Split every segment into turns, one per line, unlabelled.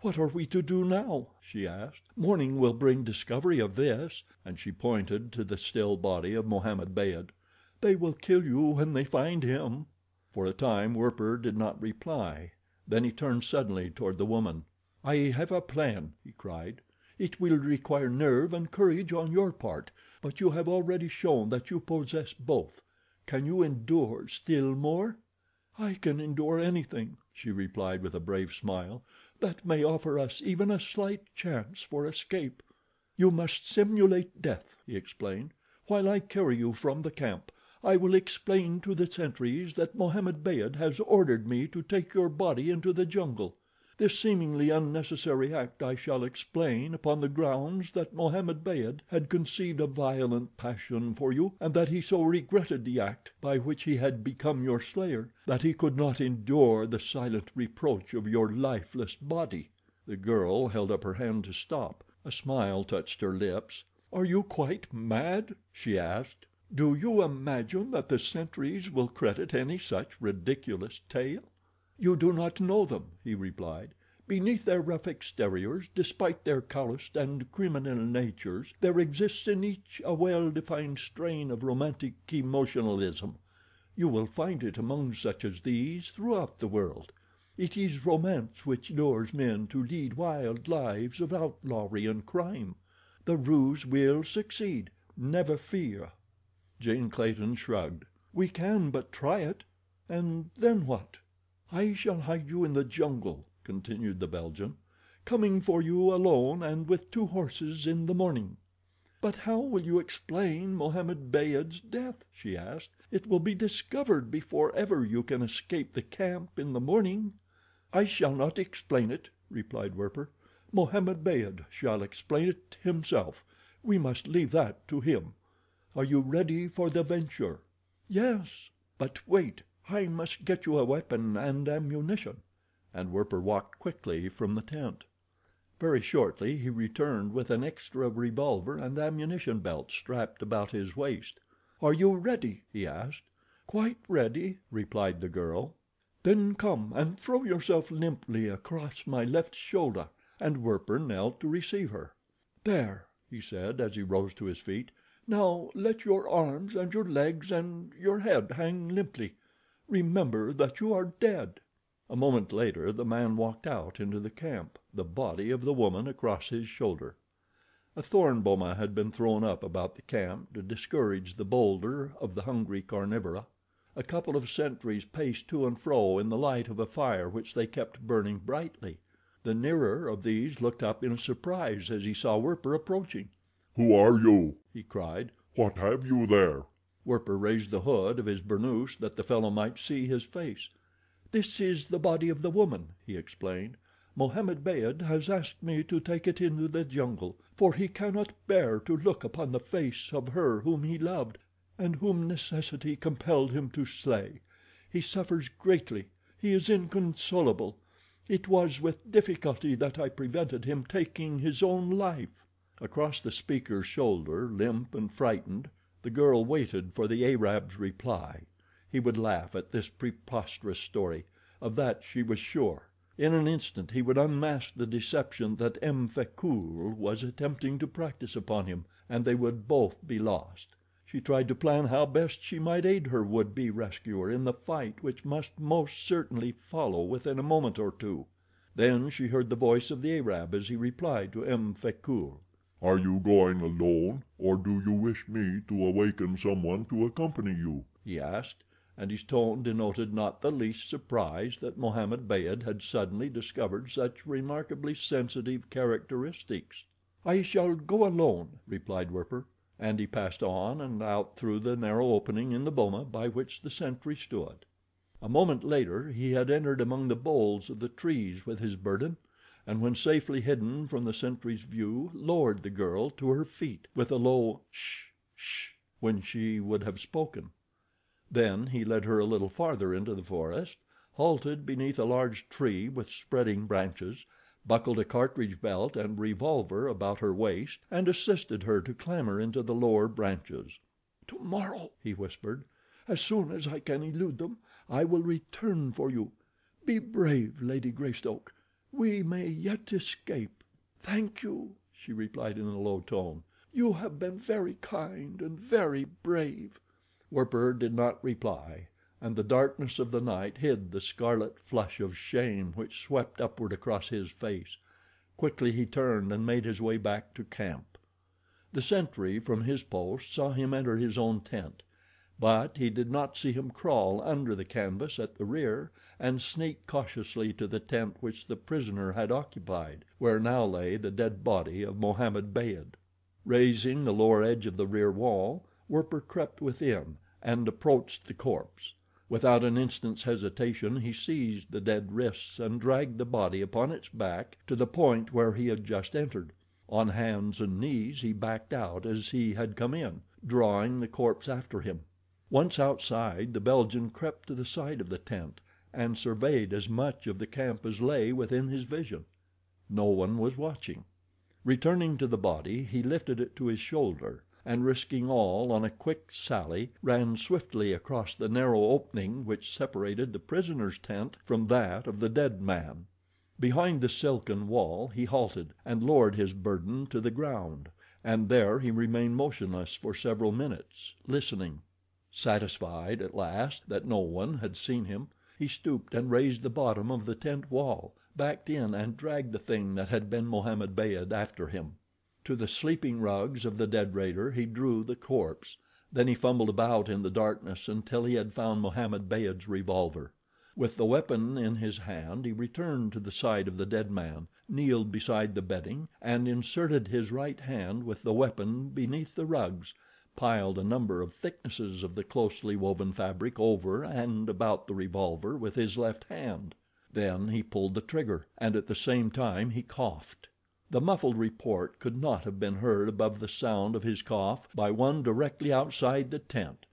"What are we to do now?" she asked. "Morning will bring discovery of this," and she pointed to the still body of Mohammed Beyd. "They will kill you when they find him." For a time Werper did not reply. Then he turned suddenly toward the woman. "I have a plan," he cried. "It will require nerve and courage on your part, but you have already shown that you possess both. Can you endure still more?" "I can endure anything," she replied with a brave smile, "that may offer us even a slight chance for escape." "You must simulate death," he explained. "While I carry you from the camp I will explain to the sentries that Mohammed Beyd has ordered me to take your body into the jungle. This seemingly unnecessary act I shall explain upon the grounds that Mohammed Beyd had conceived a violent passion for you, and that he so regretted the act by which he had become your slayer that he could not endure the silent reproach of your lifeless body." The girl held up her hand to stop. A smile touched her lips. "Are you quite mad?" she asked. "Do you imagine that the sentries will credit any such ridiculous tale?" "You do not know them," he replied. "Beneath their rough exteriors, despite their calloused and criminal natures, there exists in each a well defined strain of romantic emotionalism. You will find it among such as these throughout the world. It is romance which lures men to lead wild lives of outlawry and crime. The ruse will succeed, never fear." Jane Clayton shrugged. "We can but try it. And then what?" "I shall hide you in the jungle," continued the Belgian, "coming for you alone and with 2 horses in the morning." "But how will you explain Mohammed Beyd's death?" she asked. "It will be discovered before ever you can escape the camp in the morning." "I shall not explain it," replied Werper. "Mohammed Beyd shall explain it himself. We must leave that to him. Are you ready for the venture?" "Yes. But wait. I must get you a weapon and ammunition," and Werper walked quickly from the tent. Very shortly he returned with an extra revolver and ammunition belt strapped about his waist. "Are you ready?" he asked. "Quite ready," replied the girl. "Then come and throw yourself limply across my left shoulder," and Werper knelt to receive her. "There," he said as he rose to his feet. "Now let your arms and your legs and your head hang limply. Remember that you are dead." A moment later the man walked out into the camp, the body of the woman across his shoulder. A thorn boma had been thrown up about the camp to discourage the bolder of the hungry carnivora. A couple of sentries paced to and fro in the light of a fire which they kept burning brightly. The nearer of these looked up in surprise as he saw Werper approaching.
"Who are you?" he
cried.
"What have you there?"
Werper raised the hood of his burnoose that the fellow might see his face. "This is the body of the woman," he explained. "Mohammed Beyd has asked me to take it into the jungle, for he cannot bear to look upon the face of her whom he loved, and whom necessity compelled him to slay. He suffers greatly. He is inconsolable. It was with difficulty that I prevented him taking his own life." Across the speaker's shoulder, limp and frightened, the girl waited for the Arab's reply. He would laugh at this preposterous story, of that she was sure. In an instant he would unmask the deception that M. Frecoult was attempting to practice upon him, and they would both be lost. She tried to plan how best she might aid her would-be rescuer in the fight which must most certainly follow within a moment or two. Then she heard the voice of the Arab as he replied to M. Frecoult.
"Are you going alone, or do you wish me to awaken someone to accompany you?"
he asked, and his tone denoted not the least surprise that Mohammed Beyd had suddenly discovered such remarkably sensitive characteristics. "I shall go alone," replied Werper, and he passed on and out through the narrow opening in the boma by which the sentry stood. A moment later he had entered among the boles of the trees with his burden, and when safely hidden from the sentry's view lowered the girl to her feet with a low "Sh! Sh!" when she would have spoken. Then he led her a little farther into the forest, halted beneath a large tree with spreading branches, buckled a cartridge belt and revolver about her waist, and assisted her to clamber into the lower branches. "Tomorrow," he whispered, "as soon as I can elude them, I will return for you. Be brave, Lady Greystoke. We may yet escape." "Thank you," she replied in a low tone. "You have been very kind and very brave." Werper did not reply, and the darkness of the night hid the scarlet flush of shame which swept upward across his face. Quickly he turned and made his way back to camp. The sentry from his post saw him enter his own tent; but he did not see him crawl under the canvas at the rear and sneak cautiously to the tent which the prisoner had occupied, where now lay the dead body of Mohammed Beyd. Raising the lower edge of the rear wall, Werper crept within and approached the corpse. Without an instant's hesitation he seized the dead wrists and dragged the body upon its back to the point where he had just entered. On hands and knees he backed out as he had come in, drawing the corpse after him. Once outside, the Belgian crept to the side of the tent and surveyed as much of the camp as lay within his vision. No one was watching. Returning to the body, he lifted it to his shoulder, and risking all on a quick sally, ran swiftly across the narrow opening which separated the prisoner's tent from that of the dead man. Behind the silken wall he halted and lowered his burden to the ground, and there he remained motionless for several minutes, listening. Satisfied at last that no one had seen him, he stooped and raised the bottom of the tent wall, backed in and dragged the thing that had been Mohammed Beyd after him. To the sleeping rugs of the dead raider he drew the corpse. Then he fumbled about in the darkness until he had found Mohammed Beyd's revolver. With the weapon in his hand he returned to the side of the dead man, kneeled beside the bedding, and inserted his right hand with the weapon beneath the rugs, piled a number of thicknesses of the closely woven fabric over and about the revolver with his left hand. Then he pulled the trigger, and at the same time he coughed. The muffled report could not have been heard above the sound of his cough by one directly outside the tent.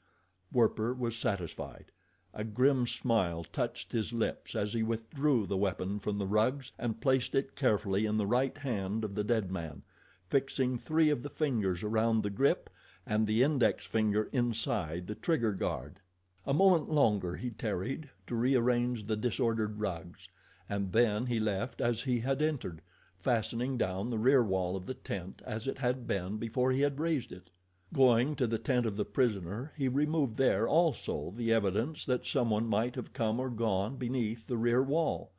Werper was satisfied. A grim smile touched his lips as he withdrew the weapon from the rugs and placed it carefully in the right hand of the dead man, fixing 3 of the fingers around the grip and the index finger inside the trigger guard. A moment longer he tarried to rearrange the disordered rugs, and then he left as he had entered, fastening down the rear wall of the tent as it had been before he had raised it. Going to the tent of the prisoner, he removed there also the evidence that someone might have come or gone beneath the rear wall.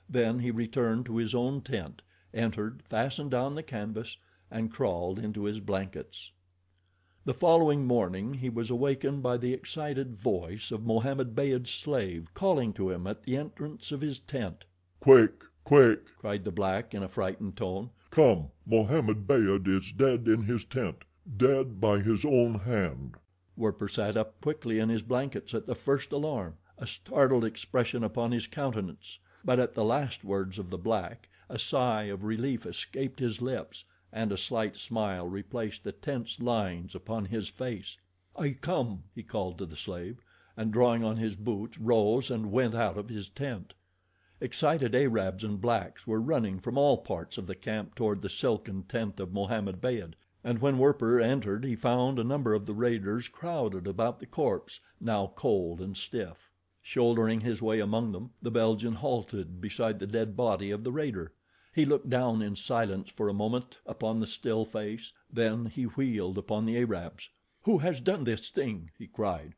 Then he returned to his own tent, entered, fastened down the canvas, and crawled into his blankets. The following morning he was awakened by the excited voice of Mohammed Beyd's slave calling to him at the entrance of his tent.
"Quick, quick!"
cried the black in a frightened tone.
"Come, Mohammed Beyd is dead in his tent, dead by his own hand."
Werper sat up quickly in his blankets at the first alarm, a startled expression upon his countenance, but at the last words of the black a sigh of relief escaped his lips, and a slight smile replaced the tense lines upon his face. "I come," he called to the slave, and drawing on his boots rose and went out of his tent. Excited Arabs and blacks were running from all parts of the camp toward the silken tent of Mohammed Beyd, and when Werper entered he found a number of the raiders crowded about the corpse, now cold and stiff. Shouldering his way among them, the Belgian halted beside the dead body of the raider. He looked down in silence for a moment upon the still face, then he wheeled upon the Arabs. "Who has done this thing?" he cried.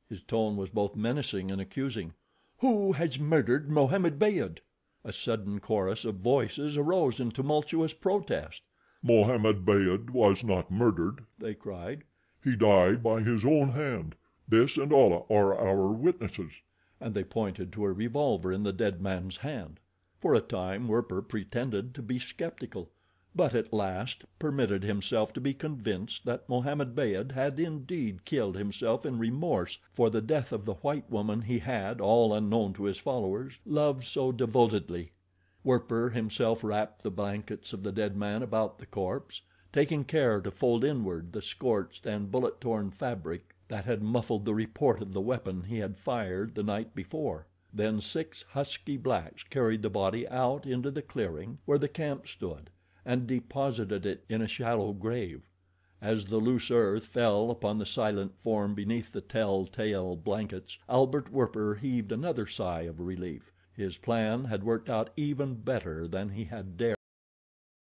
His tone was both menacing and accusing. "Who has murdered Mohammed Beyd?" A sudden chorus of voices arose in tumultuous protest.
"Mohammed Beyd was not murdered," they cried. "He died by his own hand. This and Allah are our witnesses,"
and they pointed to a revolver in the dead man's hand. For a time Werper pretended to be skeptical, but at last permitted himself to be convinced that Mohammed Beyd had indeed killed himself in remorse for the death of the white woman he had, all unknown to his followers, loved so devotedly. Werper himself wrapped the blankets of the dead man about the corpse, taking care to fold inward the scorched and bullet-torn fabric that had muffled the report of the weapon he had fired the night before. Then 6 husky blacks carried the body out into the clearing where the camp stood, and deposited it in a shallow grave. As the loose earth fell upon the silent form beneath the tell-tale blankets, Albert Werper heaved another sigh of relief. His plan had worked out even better than he had dared.